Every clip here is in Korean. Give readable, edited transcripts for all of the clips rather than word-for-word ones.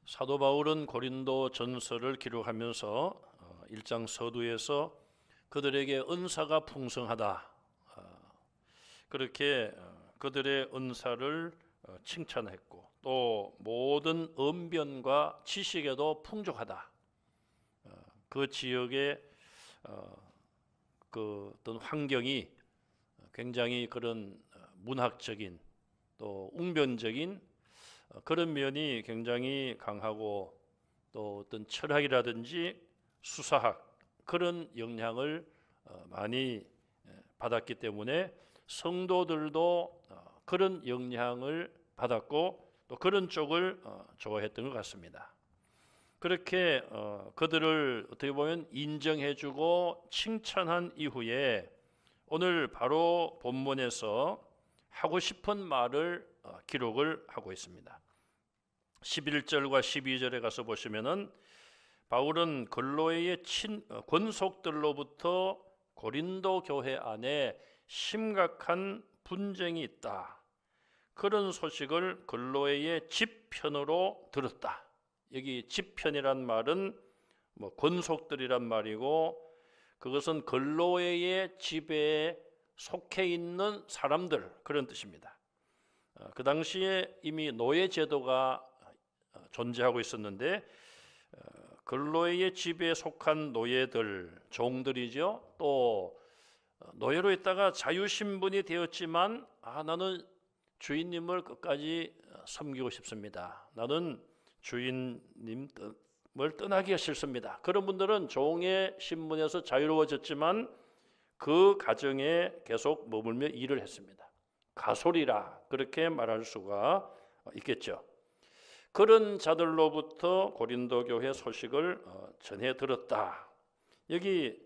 사도 바울은 고린도 전서를 기록하면서 1장 서두에서 그들에게 은사가 풍성하다, 그렇게 그들의 은사를 칭찬했고, 또 모든 언변과 지식에도 풍족하다. 그 지역의 그 어떤 환경이 굉장히 그런 문학적인 또 웅변적인 그런 면이 굉장히 강하고, 또 어떤 철학이라든지 수사학 그런 영향을 많이 받았기 때문에 성도들도 그런 영향을 받았고, 또 그런 쪽을 좋아했던 것 같습니다. 그렇게 그들을 어떻게 보면 인정해주고 칭찬한 이후에 오늘 바로 본문에서 하고 싶은 말을 기록을 하고 있습니다. 11절과 12절에 가서 보시면은 바울은 근로의 권속들로부터 고린도 교회 안에 심각한 분쟁이 있다, 그런 소식을 근로의 집편으로 들었다. 여기 집편이란 말은 권속들이란 말이고, 그것은 근로의 집에 속해 있는 사람들, 그런 뜻입니다. 그 당시에 이미 노예 제도가 존재하고 있었는데, 근로의 집에 속한 노예들, 종들이죠. 또 노예로 있다가 자유신분이 되었지만 나는 주인님을 끝까지 섬기고 싶습니다, 나는 주인님을 떠나기가 싫습니다, 그런 분들은 종의 신분에서 자유로워졌지만 그 가정에 계속 머물며 일을 했습니다. 가솔이라 그렇게 말할 수가 있겠죠. 그런 자들로부터 고린도 교회 소식을 전해 들었다. 여기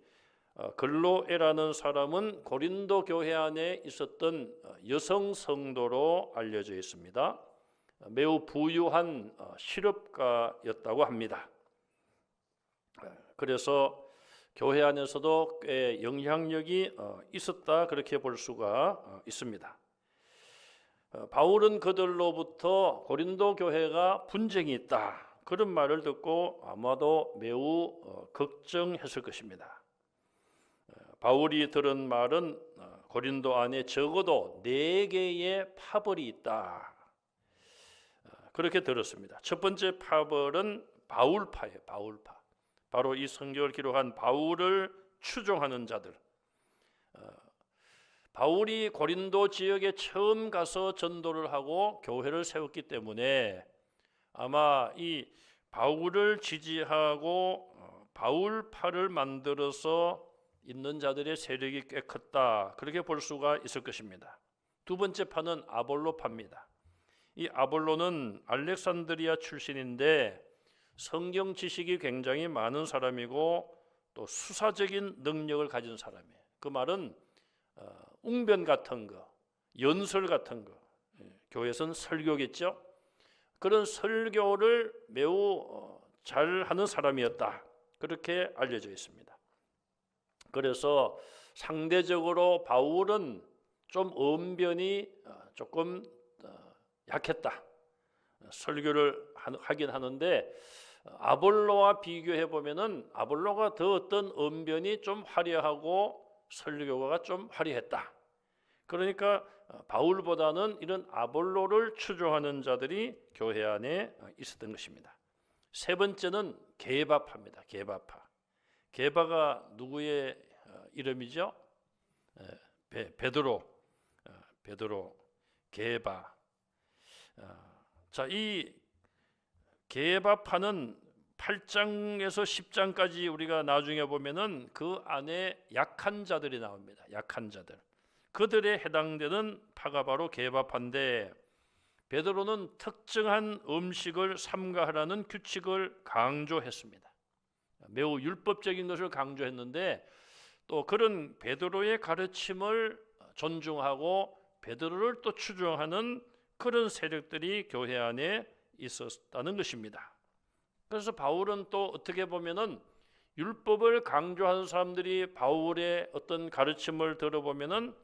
글로에라는 사람은 고린도 교회 안에 있었던 여성 성도로 알려져 있습니다. 매우 부유한 실업가였다고 합니다. 그래서 교회 안에서도 꽤 영향력이 있었다, 그렇게 볼 수가 있습니다. 바울은 그들로부터 고린도 교회가 분쟁이 있다, 그런 말을 듣고 아마도 매우 걱정했을 것입니다. 바울이 들은 말은 고린도 안에 적어도 4개의 파벌이 있다, 그렇게 들었습니다. 첫 번째 파벌은 바울파예요. 바울파. 바로 이 성경을 기록한 바울을 추종하는 자들. 바울이 고린도 지역에 처음 가서 전도를 하고 교회를 세웠기 때문에 아마 이 바울을 지지하고 바울파를 만들어서 있는 자들의 세력이 꽤 컸다, 그렇게 볼 수가 있을 것입니다. 두 번째 파는 아볼로파입니다. 이 아볼로는 알렉산드리아 출신인데 성경 지식이 굉장히 많은 사람이고 또 수사적인 능력을 가진 사람이에요. 그 말은 웅변 같은 거, 연설 같은 거, 교회에서는 설교겠죠. 그런 설교를 매우 잘하는 사람이었다, 그렇게 알려져 있습니다. 그래서 상대적으로 바울은 좀 언변이 조금 약했다, 설교를 하긴 하는데 아볼로와 비교해 보면은 아볼로가 더 어떤 언변이 좀 화려하고 설교가 좀 화려했다. 그러니까 바울보다는 이런 아볼로를 추종하는 자들이 교회 안에 있었던 것입니다. 세 번째는 게바파입니다. 게바파. 게바가 누구의 이름이죠? 베드로. 게바. 자, 이 게바파는 8장에서 10장까지 우리가 나중에 보면은 그 안에 약한 자들이 나옵니다. 약한 자들. 그들에 해당되는 파가 바로 게바파인데, 베드로는 특정한 음식을 삼가하라는 규칙을 강조했습니다. 매우 율법적인 것을 강조했는데, 또 그런 베드로의 가르침을 존중하고 베드로를 또 추종하는 그런 세력들이 교회 안에 있었다는 것입니다. 그래서 바울은 또 어떻게 보면은 율법을 강조하는 사람들이 바울의 어떤 가르침을 들어보면은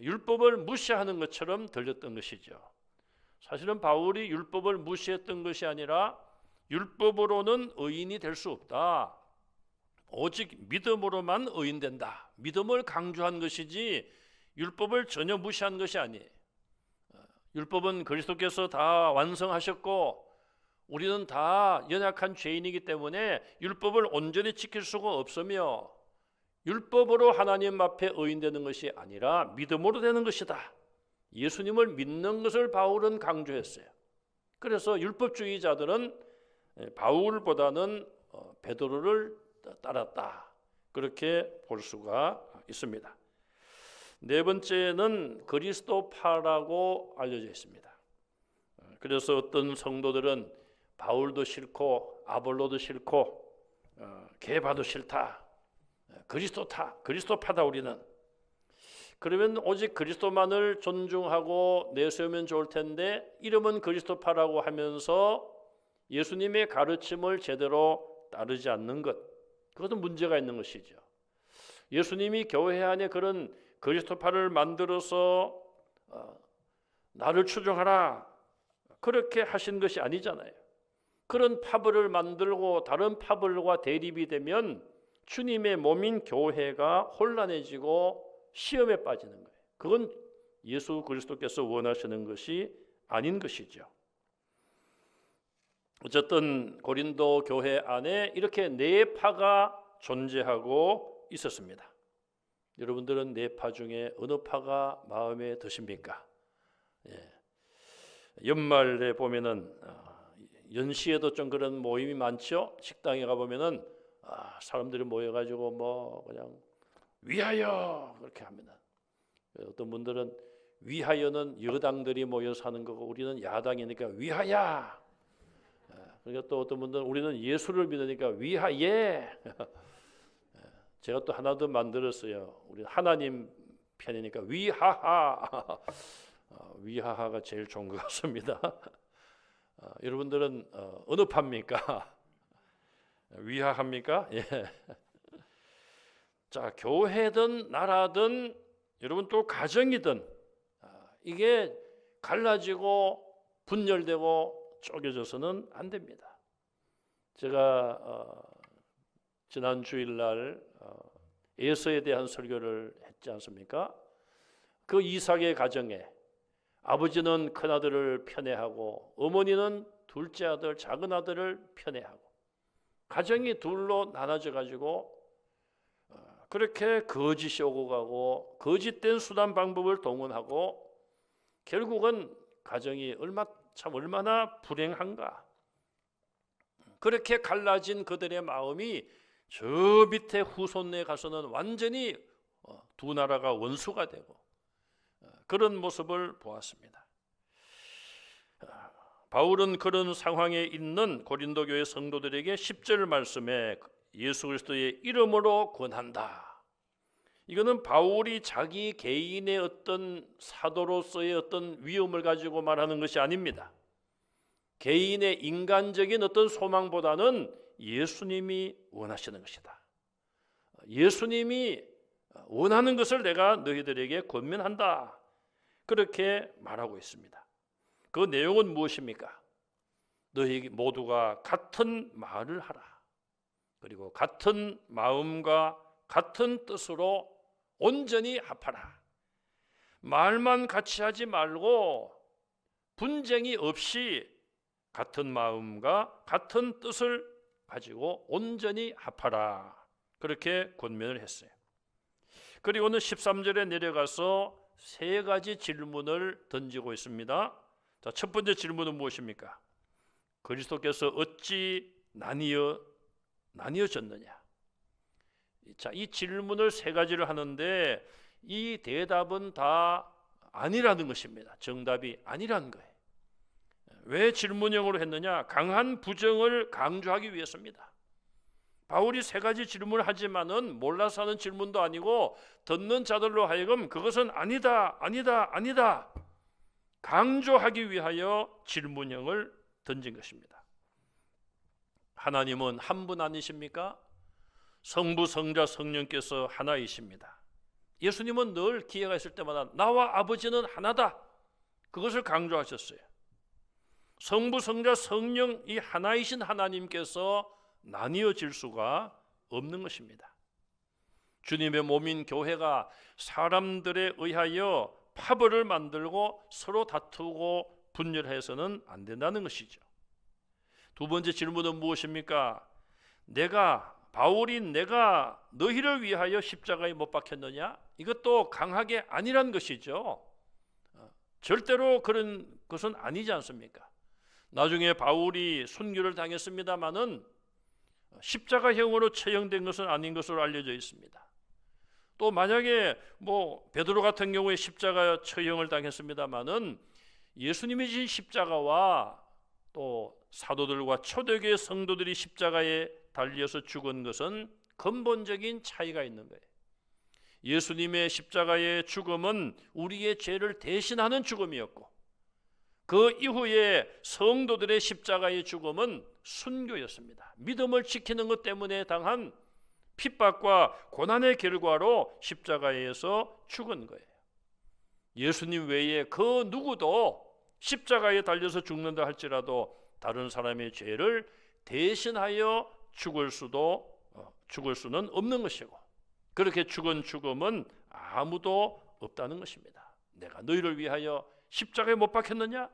율법을 무시하는 것처럼 들렸던 것이죠. 사실은 바울이 율법을 무시했던 것이 아니라 율법으로는 의인이 될 수 없다. 오직 믿음으로만 의인된다. 믿음을 강조한 것이지 율법을 전혀 무시한 것이 아니에요. 율법은 그리스도께서 다 완성하셨고 우리는 다 연약한 죄인이기 때문에 율법을 온전히 지킬 수가 없으며 율법으로 하나님 앞에 의인되는 것이 아니라 믿음으로 되는 것이다. 예수님을 믿는 것을 바울은 강조했어요. 그래서 율법주의자들은 바울보다는 베드로를 따랐다. 그렇게 볼 수가 있습니다. 네 번째는 그리스도파라고 알려져 있습니다. 그래서 어떤 성도들은 바울도 싫고 아볼로도 싫고 게바도 싫다. 그리스도파다 우리는. 그러면 오직 그리스도만을 존중하고 내세우면 좋을 텐데 이름은 그리스도파라고 하면서 예수님의 가르침을 제대로 따르지 않는 것, 그것은 문제가 있는 것이죠. 예수님이 교회 안에 그런 그리스도파를 만들어서 나를 추종하라 그렇게 하신 것이 아니잖아요. 그런 파벌을 만들고 다른 파벌과 대립이 되면 주님의 몸인 교회가 혼란해지고 시험에 빠지는 거예요. 그건 예수 그리스도께서 원하시는 것이 아닌 것이죠. 어쨌든 고린도 교회 안에 이렇게 네 파가 존재하고 있었습니다. 여러분들은 네 파 중에 어느 파가 마음에 드십니까? 연말에 보면은 연시에도 좀 그런 모임이 많죠. 식당에 가 보면은 사람들이 모여가지고 뭐 그냥 위하여 그렇게 합니다. 어떤 분들은 위하여는 여당들이 모여서 하는 거고 우리는 야당이니까 위하여. 그러니까 또 어떤 분들은 우리는 예수를 믿으니까 위하예. 제가 또 하나 더 만들었어요. 우리 하나님 편이니까 위하하. 위하하가 제일 좋은 것 같습니다. 여러분들은 어느 파입니까? 위하합니까? 예. 자, 교회든 나라든 여러분 또 가정이든 이게 갈라지고 분열되고 쪼개져서는 안 됩니다. 제가 지난 주일날 에서에 대한 설교를 했지 않습니까? 그 이삭의 가정에 아버지는 큰아들을 편애하고 어머니는 둘째 아들, 작은 아들을 편애하고 가정이 둘로 나눠져 가지고 그렇게 거짓이 오고 가고 거짓된 수단 방법을 동원하고 결국은 가정이 얼마나 불행한가. 그렇게 갈라진 그들의 마음이 저 밑에 후손에 가서는 완전히 두 나라가 원수가 되고 그런 모습을 보았습니다. 바울은 그런 상황에 있는 고린도 교회 성도들에게 10절 말씀에 예수 그리스도의 이름으로 권한다. 이거는 바울이 자기 개인의 어떤 사도로서의 어떤 위엄을 가지고 말하는 것이 아닙니다. 개인의 인간적인 어떤 소망보다는 예수님이 원하시는 것이다. 예수님이 원하는 것을 내가 너희들에게 권면한다. 그렇게 말하고 있습니다. 그 내용은 무엇입니까? 너희 모두가 같은 말을 하라. 그리고 같은 마음과 같은 뜻으로 온전히 합하라. 말만 같이 하지 말고 분쟁이 없이 같은 마음과 같은 뜻을 가지고 온전히 합하라. 그렇게 권면을 했어요. 그리고는 13절에 내려가서 세 가지 질문을 던지고 있습니다. 자, 첫 번째 질문은 무엇입니까? 그리스도께서 어찌 나뉘어졌느냐? 자, 이 질문을 세 가지를 하는데 이 대답은 다 아니라는 것입니다. 정답이 아니라는 거예요. 왜 질문형으로 했느냐? 강한 부정을 강조하기 위해서입니다. 바울이 세 가지 질문을 하지만은 몰라서 하는 질문도 아니고 듣는 자들로 하여금 그것은 아니다, 아니다, 아니다 강조하기 위하여 질문형을 던진 것입니다. 하나님은 한 분 아니십니까? 성부, 성자, 성령께서 하나이십니다. 예수님은 늘 기회가 있을 때마다 나와 아버지는 하나다. 그것을 강조하셨어요. 성부, 성자, 성령 이 하나이신 하나님께서 나뉘어질 수가 없는 것입니다. 주님의 몸인 교회가 사람들에 의하여 파벌을 만들고 서로 다투고 분열해서는 안 된다는 것이죠. 두 번째 질문은 무엇입니까? 바울이 내가 너희를 위하여 십자가에 못 박혔느냐? 이것도 강하게 아니란 것이죠. 절대로 그런 것은 아니지 않습니까? 나중에 바울이 순교를 당했습니다마는 십자가형으로 처형된 것은 아닌 것으로 알려져 있습니다. 또 만약에 베드로 같은 경우에 십자가 처형을 당했습니다마는 예수님이 지신 십자가와 또 사도들과 초대교회 성도들이 십자가에 달려서 죽은 것은 근본적인 차이가 있는 거예요. 예수님의 십자가의 죽음은 우리의 죄를 대신하는 죽음이었고, 그 이후에 성도들의 십자가의 죽음은 순교였습니다. 믿음을 지키는 것 때문에 당한 핍박과 고난의 결과로 십자가에서 죽은 거예요. 예수님 외에 그 누구도 십자가에 달려서 죽는다 할지라도 다른 사람의 죄를 대신하여 죽을 수는 없는 것이고, 그렇게 죽은 죽음은 아무도 없다는 것입니다. 내가 너희를 위하여 십자가에 못 박혔느냐?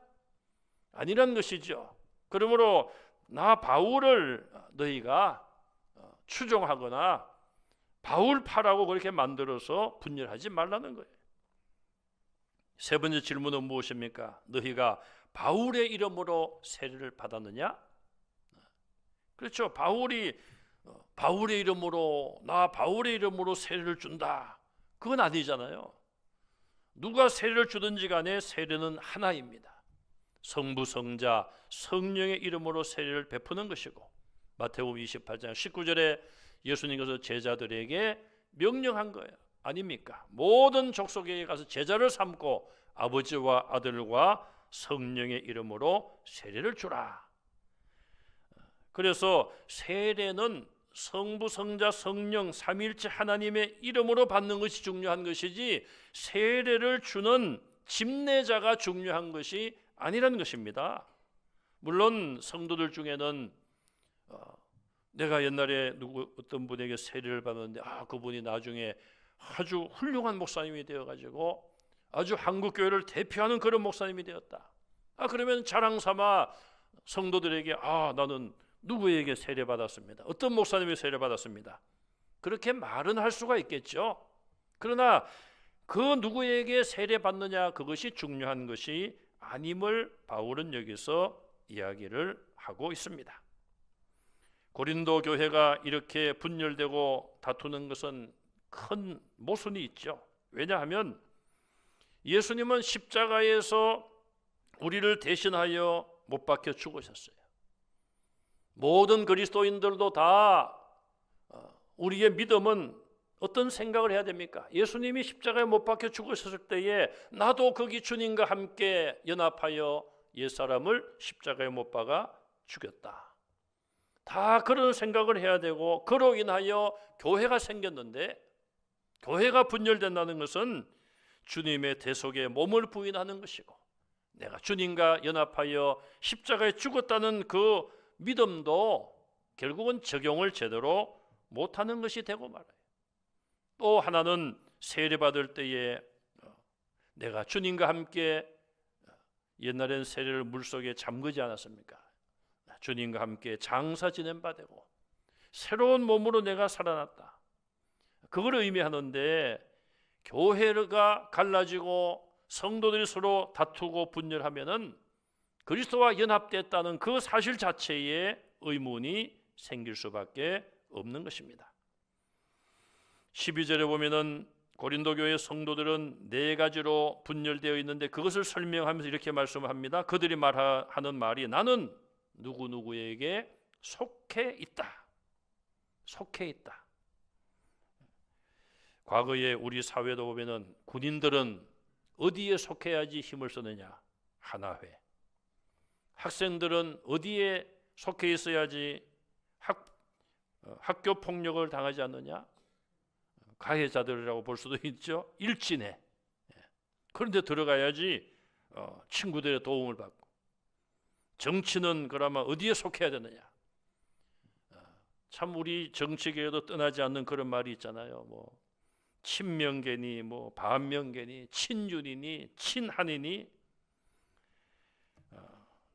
아니란 것이죠. 그러므로 나 바울을 너희가 추종하거나 바울파라고 그렇게 만들어서 분열하지 말라는 거예요. 세 번째 질문은 무엇입니까? 너희가 바울의 이름으로 세례를 받았느냐? 그렇죠. 바울의 이름으로, 나 바울의 이름으로 세례를 준다, 그건 아니잖아요. 누가 세례를 주든지 간에 세례는 하나입니다. 성부, 성자, 성령의 이름으로 세례를 베푸는 것이고, 마태복음 28장 19절에 예수님께서 제자들에게 명령한 거예요. 아닙니까? 모든 족속에 가서 제자를 삼고 아버지와 아들과 성령의 이름으로 세례를 주라. 그래서 세례는 성부, 성자, 성령 삼위일체 하나님의 이름으로 받는 것이 중요한 것이지 세례를 주는 집례자가 중요한 것이 아니라는 것입니다. 물론 성도들 중에는 내가 옛날에 어떤 분에게 세례를 받았는데 그분이 나중에 아주 훌륭한 목사님이 되어가지고 아주 한국 교회를 대표하는 그런 목사님이 되었다. 그러면 자랑삼아 성도들에게 나는 누구에게 세례 받았습니다, 어떤 목사님이 세례 받았습니다, 그렇게 말은 할 수가 있겠죠. 그러나 그 누구에게 세례 받느냐, 그것이 중요한 것이 아님을 바울은 여기서 이야기를 하고 있습니다. 고린도 교회가 이렇게 분열되고 다투는 것은 큰 모순이 있죠. 왜냐하면 예수님은 십자가에서 우리를 대신하여 못 박혀 죽으셨어요. 모든 그리스도인들도 다 우리의 믿음은 어떤 생각을 해야 됩니까? 예수님이 십자가에 못 박혀 죽으셨을 때에 나도 거기 주님과 함께 연합하여 옛사람을 십자가에 못 박아 죽였다. 다 그런 생각을 해야 되고, 그로 인하여 교회가 생겼는데, 교회가 분열된다는 것은 주님의 대속에 몸을 부인하는 것이고, 내가 주님과 연합하여 십자가에 죽었다는 그 믿음도 결국은 적용을 제대로 못하는 것이 되고 말아요. 또 하나는 세례받을 때에 내가 주님과 함께, 옛날엔 세례를 물속에 잠그지 않았습니까? 주님과 함께 장사 지낸 바 되고 새로운 몸으로 내가 살아났다, 그걸 의미하는데, 교회가 갈라지고 성도들이 서로 다투고 분열하면은 그리스도와 연합됐다는 그 사실 자체에 의문이 생길 수밖에 없는 것입니다. 12절에 보면은 고린도 교회 성도들은 네 가지로 분열되어 있는데, 그것을 설명하면서 이렇게 말씀합니다. 그들이 하는 말이 나는 누구누구에게 속해 있다. 속해 있다. 과거에 우리 사회도 보면은 군인들은 어디에 속해야지 힘을 쓰느냐? 하나회. 학생들은 어디에 속해 있어야지 학교 폭력을 당하지 않느냐? 가해자들이라고 볼 수도 있죠. 일진에. 그런데 들어가야지 친구들의 도움을 받고, 정치는 그러면 어디에 속해야 되느냐? 참 우리 정치계에도 떠나지 않는 그런 말이 있잖아요. 뭐 친명계니 뭐 반명계니 친윤이니 친한이니.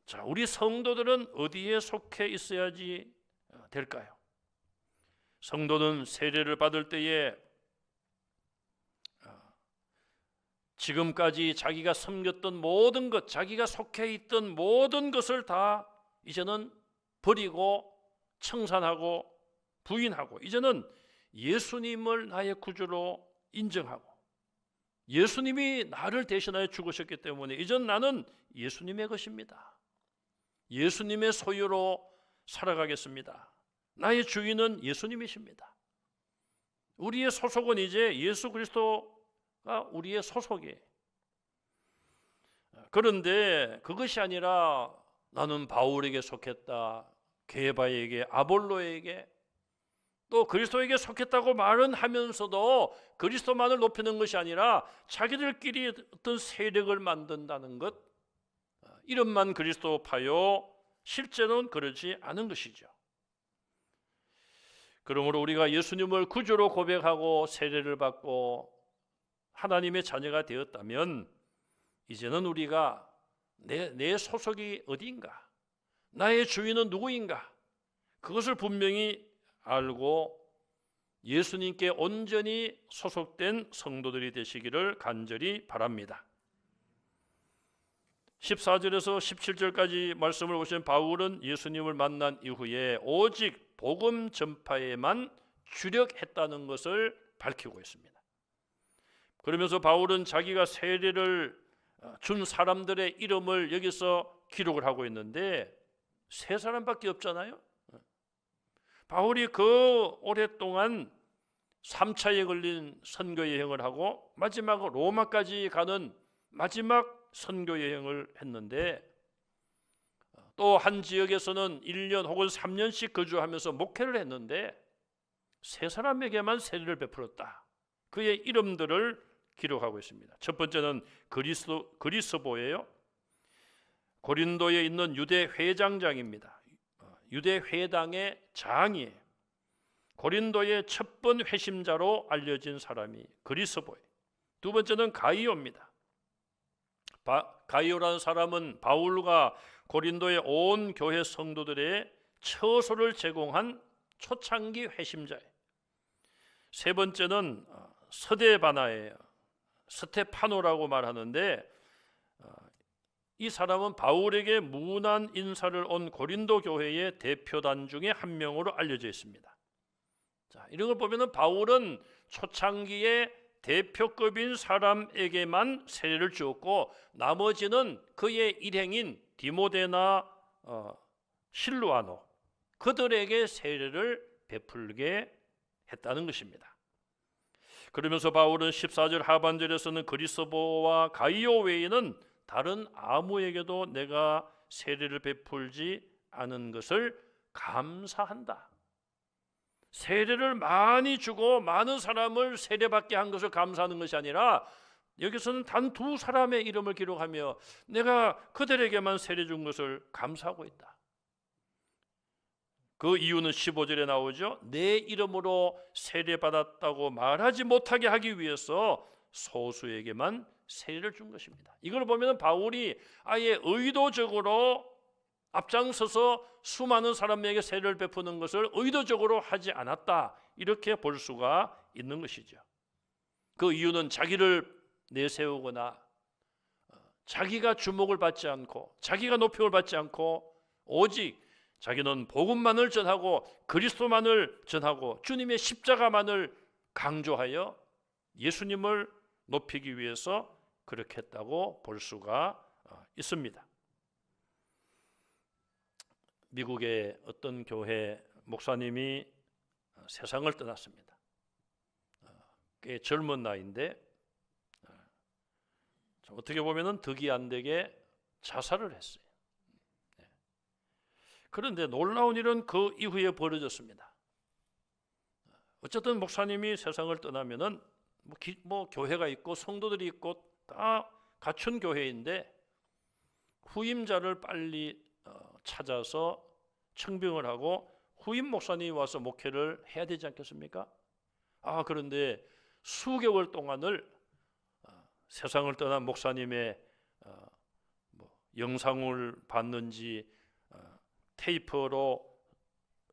자, 우리 성도들은 어디에 속해 있어야지 될까요? 성도는 세례를 받을 때에 지금까지 자기가 섬겼던 모든 것, 자기가 속해 있던 모든 것을 다 이제는 버리고 청산하고 부인하고, 이제는 예수님을 나의 구주로 인정하고, 예수님이 나를 대신하여 죽으셨기 때문에 이전 나는 예수님의 것입니다. 예수님의 소유로 살아가겠습니다. 나의 주인은 예수님이십니다. 우리의 소속은 이제 예수 그리스도가 우리의 소속이에요. 그런데 그것이 아니라 나는 바울에게 속했다, 게바에게, 아볼로에게, 또 그리스도에게 속했다고 말은 하면서도 그리스도만을 높이는 것이 아니라 자기들끼리 어떤 세력을 만든다는 것, 이름만 그리스도파요, 실제로는 그렇지 않은 것이죠. 그러므로 우리가 예수님을 구주로 고백하고 세례를 받고 하나님의 자녀가 되었다면 이제는 우리가 내 소속이 어디인가, 나의 주인은 누구인가, 그것을 분명히 알고 예수님께 온전히 소속된 성도들이 되시기를 간절히 바랍니다. 14절에서 17절까지 말씀을 보시면 바울은 예수님을 만난 이후에 오직 복음 전파에만 주력했다는 것을 밝히고 있습니다. 그러면서 바울은 자기가 세례를 준 사람들의 이름을 여기서 기록을 하고 있는데 세 사람밖에 없잖아요. 바울이 그 오랫동안 3차에 걸린 선교 여행을 하고 마지막으로 로마까지 가는 마지막 선교 여행을 했는데, 또 한 지역에서는 1년 혹은 3년씩 거주하면서 목회를 했는데 세 사람에게만 세례를 베풀었다. 그의 이름들을 기록하고 있습니다. 첫 번째는 그리스보예요. 고린도에 있는 유대 회장장입니다. 유대 회당의 장이에요. 고린도의 첫 번 회심자로 알려진 사람이 그리스보예요. 두 번째는 가이오입니다. 가이오라는 사람은 바울과 고린도의 온 교회 성도들의 처소를 제공한 초창기 회심자예요. 세 번째는 스데바나예요. 스테파노라고 말하는데 이 사람은 바울에게 무난 인사를 온 고린도 교회의 대표단 중에 한 명으로 알려져 있습니다. 자, 이런 걸 보면은 바울은 초창기에 대표급인 사람에게만 세례를 주었고 나머지는 그의 일행인 디모데나 실루아노, 그들에게 세례를 베풀게 했다는 것입니다. 그러면서 바울은 14절 하반절에서는 그리스도와 가이오 외에는 다른 아무에게도 내가 세례를 베풀지 않은 것을 감사한다. 세례를 많이 주고 많은 사람을 세례받게 한 것을 감사하는 것이 아니라 여기서는 단 두 사람의 이름을 기록하며 내가 그들에게만 세례 준 것을 감사하고 있다. 그 이유는 15절에 나오죠. 내 이름으로 세례받았다고 말하지 못하게 하기 위해서 소수에게만 세례를 준 것입니다. 이걸 보면 바울이 아예 의도적으로 앞장서서 수많은 사람에게 세례를 베푸는 것을 의도적으로 하지 않았다, 이렇게 볼 수가 있는 것이죠. 그 이유는 자기를 내세우거나 자기가 주목을 받지 않고 자기가 높임을 받지 않고 오직 자기는 복음만을 전하고 그리스도만을 전하고 주님의 십자가만을 강조하여 예수님을 높이기 위해서 그렇게 했다고 볼 수가 있습니다. 미국의 어떤 교회 목사님이 세상을 떠났습니다. 꽤 젊은 나이인데 어떻게 보면은 득이 안 되게 자살을 했어요. 그런데 놀라운 일은 그 이후에 벌어졌습니다. 어쨌든 목사님이 세상을 떠나면은 뭐 교회가 있고 성도들이 있고 다 갖춘 교회인데 후임자를 빨리 찾아서 청빙을 하고 후임 목사님이 와서 목회를 해야 되지 않겠습니까? 그런데 수개월 동안을 세상을 떠난 목사님의 영상을 봤는지 테이프로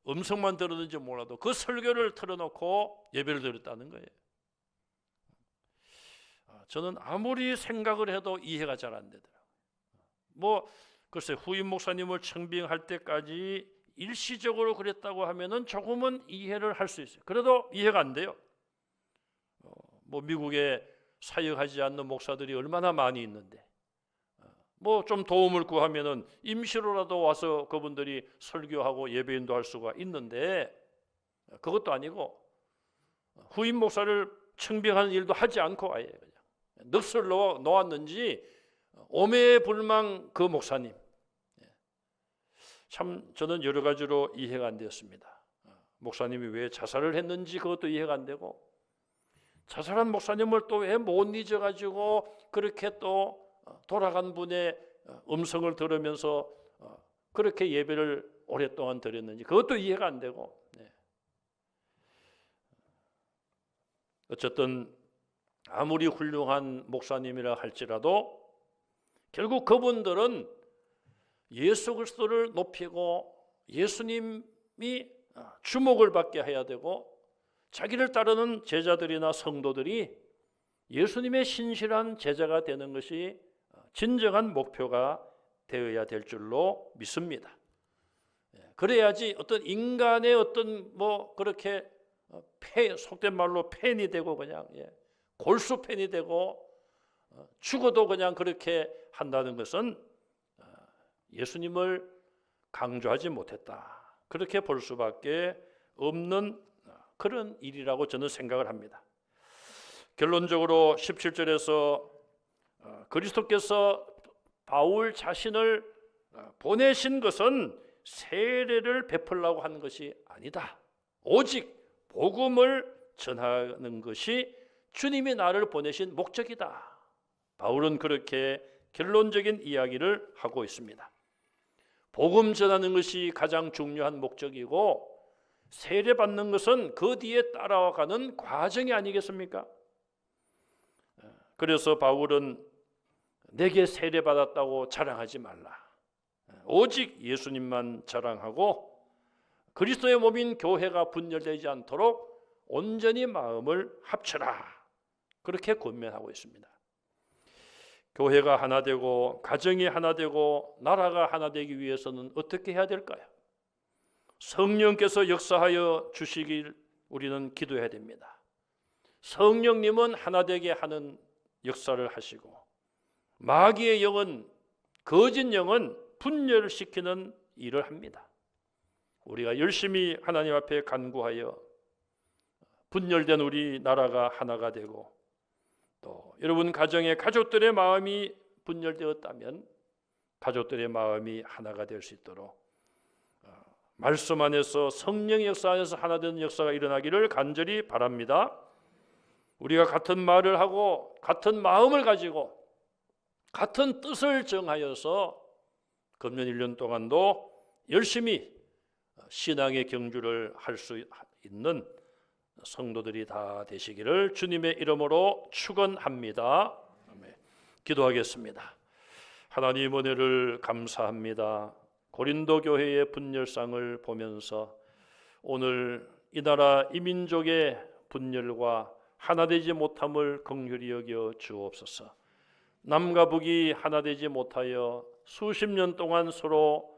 음성만 들었는지 몰라도 그 설교를 틀어놓고 예배를 드렸다는 거예요. 저는 아무리 생각을 해도 이해가 잘 안 되더라고요. 글쎄 후임 목사님을 청빙할 때까지 일시적으로 그랬다고 하면은 조금은 이해를 할 수 있어요. 그래도 이해가 안 돼요. 미국에 사역하지 않는 목사들이 얼마나 많이 있는데 좀 도움을 구하면은 임시로라도 와서 그분들이 설교하고 예배인도 할 수가 있는데 그것도 아니고 후임 목사를 청빙하는 일도 하지 않고 아예 그냥 넋을 놓았는지 오매불망 그 목사님, 참 저는 여러 가지로 이해가 안 되었습니다. 목사님이 왜 자살을 했는지 그것도 이해가 안 되고, 자살한 목사님을 또 왜 못 잊어가지고 그렇게 또 돌아간 분의 음성을 들으면서 그렇게 예배를 오랫동안 드렸는지 그것도 이해가 안 되고, 어쨌든 아무리 훌륭한 목사님이라 할지라도 결국 그분들은 예수 그리스도를 높이고 예수님이 주목을 받게 해야 되고, 자기를 따르는 제자들이나 성도들이 예수님의 신실한 제자가 되는 것이 진정한 목표가 되어야 될 줄로 믿습니다. 그래야지 어떤 인간의 어떤 그렇게 속된 말로 팬이 되고 그냥 골수 팬이 되고 죽어도 그냥 그렇게 한다는 것은 예수님을 강조하지 못했다, 그렇게 볼 수밖에 없는 그런 일이라고 저는 생각을 합니다. 결론적으로 17절에서 그리스도께서 바울 자신을 보내신 것은 세례를 베풀려고 하는 것이 아니다, 오직 복음을 전하는 것이 주님이 나를 보내신 목적이다. 바울은 그렇게 결론적인 이야기를 하고 있습니다. 복음 전하는 것이 가장 중요한 목적이고, 세례받는 것은 그 뒤에 따라가는 과정이 아니겠습니까? 그래서 바울은 내게 세례받았다고 자랑하지 말라, 오직 예수님만 자랑하고 그리스도의 몸인 교회가 분열되지 않도록 온전히 마음을 합쳐라, 그렇게 권면하고 있습니다. 교회가 하나 되고 가정이 하나 되고 나라가 하나 되기 위해서는 어떻게 해야 될까요? 성령께서 역사하여 주시길 우리는 기도해야 됩니다. 성령님은 하나 되게 하는 역사를 하시고, 마귀의 영은, 거짓 영은 분열시키는 일을 합니다. 우리가 열심히 하나님 앞에 간구하여 분열된 우리 나라가 하나가 되고, 또 여러분 가정의 가족들의 마음이 분열되었다면 가족들의 마음이 하나가 될 수 있도록 말씀 안에서 성령의 역사 안에서 하나 되는 역사가 일어나기를 간절히 바랍니다. 우리가 같은 말을 하고 같은 마음을 가지고 같은 뜻을 정하여서 금년 1년 동안도 열심히 신앙의 경주를 할 수 있는 성도들이 다 되시기를 주님의 이름으로 축원합니다. 아멘. 기도하겠습니다. 하나님 은혜를 감사합니다. 고린도 교회의 분열상을 보면서 오늘 이 나라 이 민족의 분열과 하나 되지 못함을 긍휼히 여겨 주옵소서. 남과 북이 하나 되지 못하여 수십 년 동안 서로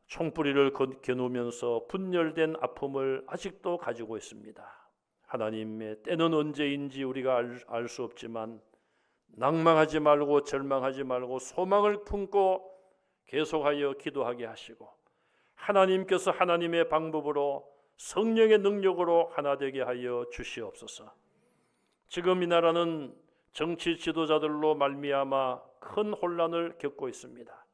총뿌리를 겨누면서 분열된 아픔을 아직도 가지고 있습니다. 하나님의 때는 언제인지 우리가 알 수 없지만 낭망하지 말고 절망하지 말고 소망을 품고 계속하여 기도하게 하시고, 하나님께서 하나님의 방법으로 성령의 능력으로 하나 되게 하여 주시옵소서. 지금 이 나라는 정치 지도자들로 말미암아 큰 혼란을 겪고 있습니다.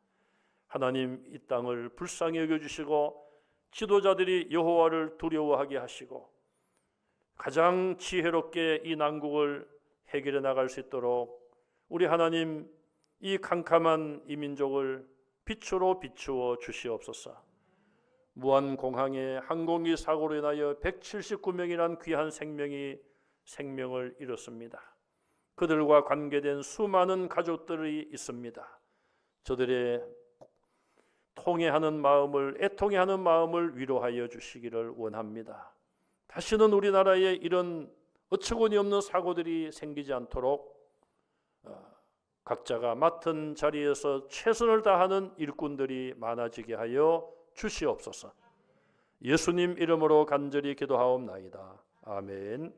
하나님, 이 땅을 불쌍히 여겨주시고 지도자들이 여호와를 두려워하게 하시고 가장 지혜롭게 이 난국을 해결해 나갈 수 있도록 우리 하나님, 이 캄캄한 이 민족을 빛으로 비추어 주시옵소서. 무안공항에 항공기 사고로 인하여 179명이란 귀한 생명을 잃었습니다. 그들과 관계된 수많은 가족들이 있습니다. 저들의 애통해하는 마음을 위로하여 주시기를 원합니다. 다시는 우리나라에 이런 어처구니 없는 사고들이 생기지 않도록 각자가 맡은 자리에서 최선을 다하는 일꾼들이 많아지게 하여 주시옵소서. 예수님 이름으로 간절히 기도하옵나이다. 아멘.